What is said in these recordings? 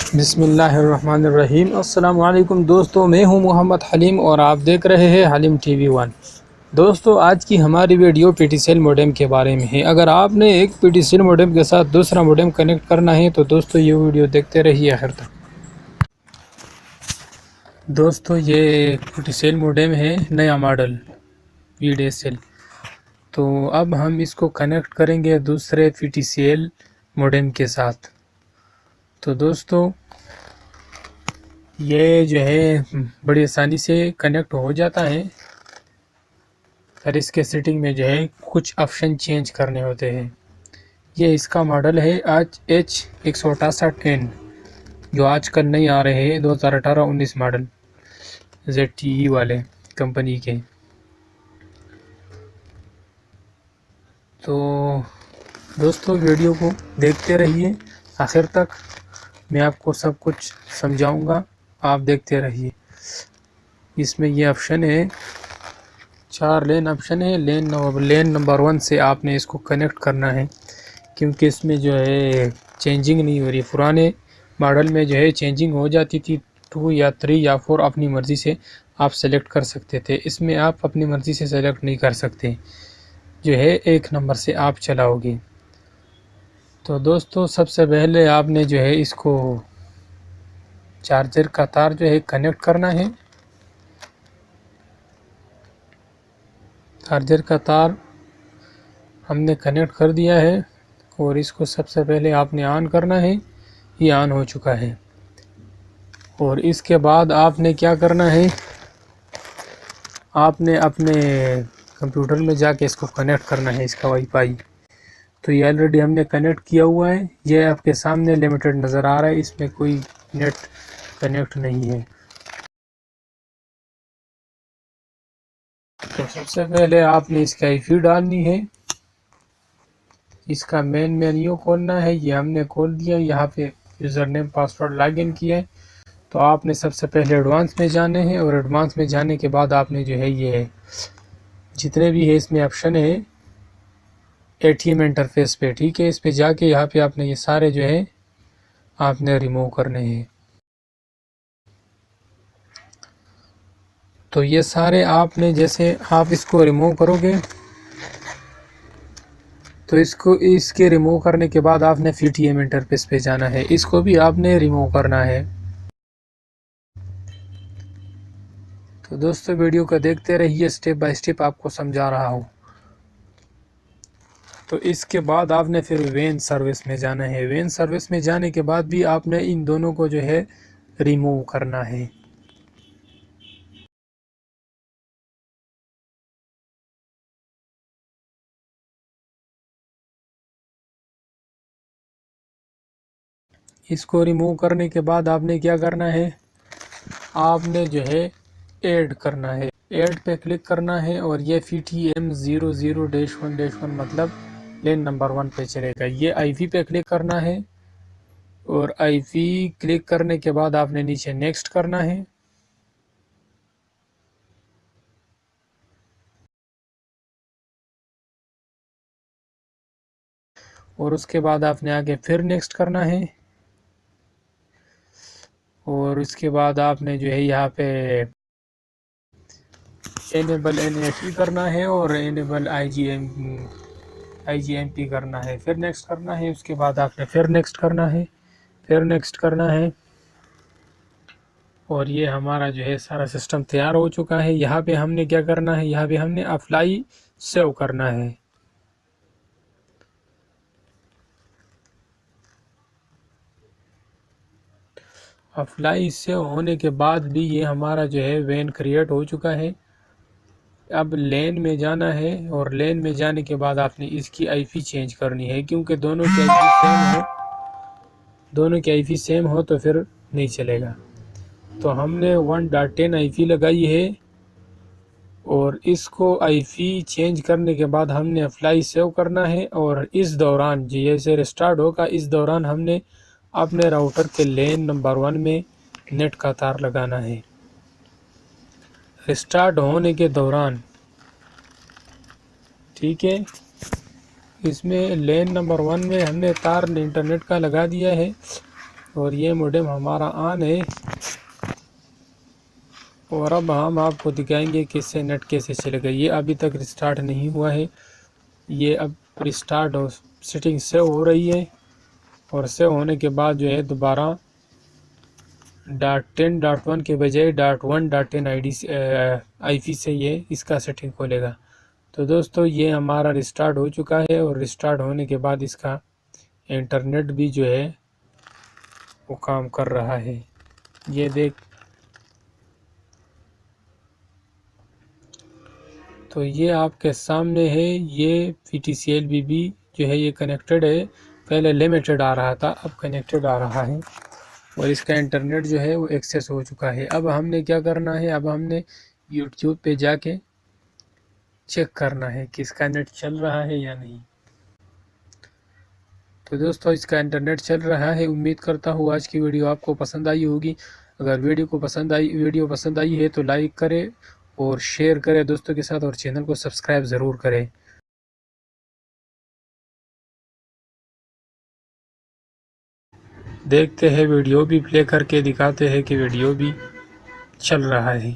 बिस्मिल्लाहिर्रहमानिर्रहीम। अस्सलाम वालेकुम दोस्तों, मैं हूं मोहम्मद हलीम और आप देख रहे हैं हलीम टीवी 1। दोस्तों, आज की हमारी वीडियो पीटीसीएल मॉडेम के बारे में है। अगर आपने एक पीटीसीएल मॉडेम के साथ दूसरा मॉडेम कनेक्ट करना है तो दोस्तों ये वीडियो देखते रहिए आखिर तक। दोस्तों, ये पीटीसीएल मॉडेम है, नया मॉडल VDSL। तो अब हम इसको कनेक्ट करेंगे दूसरे पीटीसीएल मॉडेम के साथ। तो दोस्तों, ये जो है बड़ी आसानी से कनेक्ट हो जाता है, पर इसके सेटिंग में जो है कुछ ऑप्शन चेंज करने होते हैं। ये इसका मॉडल है आज H168N, जो आजकल नहीं आ रहे हैं, 2018-19 मॉडल ZTE वाले कंपनी के। तो दोस्तों, वीडियो को देखते रहिए आखिर तक, मैं आपको सब कुछ समझाऊंगा, आप देखते रहिए। इसमें ये ऑप्शन है, 4 लेन ऑप्शन है। लेन नंबर 1 से आपने इसको कनेक्ट करना है, क्योंकि इसमें जो है चेंजिंग नहीं हो रही। पुराने मॉडल में जो है चेंजिंग हो जाती थी, 2 या 3 या 4 अपनी मर्ज़ी से आप सेलेक्ट कर सकते थे। इसमें आप अपनी मर्ज़ी से सेलेक्ट नहीं कर सकते, जो है 1 नंबर से आप चलाओगे। तो दोस्तों, सबसे पहले आपने जो है इसको चार्जर का तार जो है कनेक्ट करना है। चार्जर का तार हमने कनेक्ट कर दिया है और इसको सबसे पहले आपने ऑन करना है। ये ऑन हो चुका है। और इसके बाद आपने क्या करना है, आपने अपने कंप्यूटर में जाके इसको कनेक्ट करना है, इसका वाईफाई। तो ये ऑलरेडी हमने कनेक्ट किया हुआ है, ये आपके सामने लिमिटेड नज़र आ रहा है, इसमें कोई नेट कनेक्ट नहीं है। तो सबसे पहले आपने इसका आईपी डालनी है, इसका मेन मेन्यू खोलना है। ये हमने खोल दिया, यहाँ पे यूज़र नेम पासवर्ड लॉगिन किया है। तो आपने सबसे पहले एडवांस में जाने हैं, और एडवांस में जाने के बाद आपने जो है ये जितने भी है इसमें ऑप्शन है ATM इंटरफेस पे, ठीक है, इस पे जाके यहाँ पे आपने ये सारे जो है आपने रिमूव करने हैं। तो ये सारे आपने, जैसे आप इसको रिमूव करोगे तो इसके रिमूव करने के बाद आपने ATM इंटरफेस पे जाना है, इसको भी आपने रिमूव करना है। तो दोस्तों, वीडियो को देखते रहिए, स्टेप बाय स्टेप आपको समझा रहा हूँ। तो इसके बाद आपने फिर वेन सर्विस में जाना है। वेन सर्विस में जाने के बाद भी आपने इन दोनों को जो है रिमूव करना है। इसको रिमूव करने के बाद आपने क्या करना है, आपने जो है ऐड करना है। ऐड पे क्लिक करना है और ये PTM 00-1-1 मतलब लेन नंबर 1 पे चलेगा। ये IP पे क्लिक करना है, और IP क्लिक करने के बाद आपने नीचे नेक्स्ट करना है। और उसके बाद आपने आगे फिर नेक्स्ट करना है। और उसके बाद आपने जो है यहाँ पे एनेबल NAT करना है और एनेबल IGMP करना है, फिर नेक्स्ट करना है। उसके बाद आपने फिर नेक्स्ट करना है, फिर नेक्स्ट करना है। और ये हमारा जो है सारा सिस्टम तैयार हो चुका है। यहाँ पे हमने क्या करना है, यहाँ पे हमने अप्लाई सेव करना है। अप्लाई सेव होने के बाद भी ये हमारा जो है वेन क्रिएट हो चुका है। अब लेन में जाना है, और लेन में जाने के बाद आपने इसकी IP चेंज करनी है, क्योंकि दोनों की IP सेम हो तो फिर नहीं चलेगा। तो हमने 1.10 IP लगाई है, और इसको IP चेंज करने के बाद हमने अप्लाई सेव करना है। और इस दौरान जैसे रिस्टार्ट होगा, इस दौरान हमने अपने राउटर के लेन नंबर 1 में नेट का तार लगाना है। रिस्टार्ट होने के दौरान, ठीक है, इसमें लेन नंबर 1 में हमने तार इंटरनेट का लगा दिया है, और ये मॉडेम हमारा ऑन है। और अब हम आपको दिखाएंगे कि इससे नेट कैसे चलेगा। ये अभी तक रिस्टार्ट नहीं हुआ है, ये अब रिस्टार्ट हो सेटिंग सेव हो रही है। और सेव होने के बाद जो है दोबारा .10.1 के बजाय .1.10 IP से ये इसका सेटिंग खोलेगा। तो दोस्तों ये हमारा रिस्टार्ट हो चुका है और रिस्टार्ट होने के बाद इसका इंटरनेट भी जो है वो काम कर रहा है। ये देख, तो ये आपके सामने है। ये PTCL-BB जो है ये कनेक्टेड है। पहले लिमिटेड आ रहा था, अब कनेक्टेड आ रहा है और इसका इंटरनेट जो है वो एक्सेस हो चुका है। अब हमने क्या करना है, अब हमने YouTube पे जाके चेक करना है कि इसका नेट चल रहा है या नहीं। तो दोस्तों इसका इंटरनेट चल रहा है। उम्मीद करता हूँ आज की वीडियो आपको पसंद आई होगी। अगर वीडियो पसंद आई है तो लाइक करें और शेयर करें दोस्तों के साथ और चैनल को सब्सक्राइब ज़रूर करें। देखते हैं, वीडियो भी प्ले करके दिखाते हैं कि वीडियो भी चल रहा है।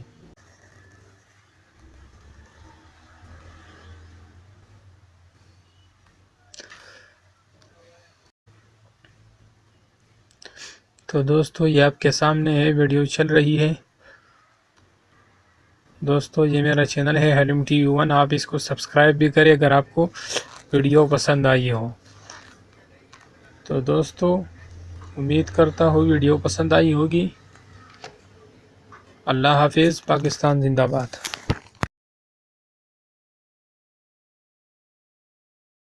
तो दोस्तों ये आपके सामने है, वीडियो चल रही है। दोस्तों ये मेरा चैनल है हलीम TV1, आप इसको सब्सक्राइब भी करें अगर आपको वीडियो पसंद आई हो। तो दोस्तों उम्मीद करता हूँ वीडियो पसंद आई होगी। अल्लाह हाफिज़, पाकिस्तान जिंदाबाद।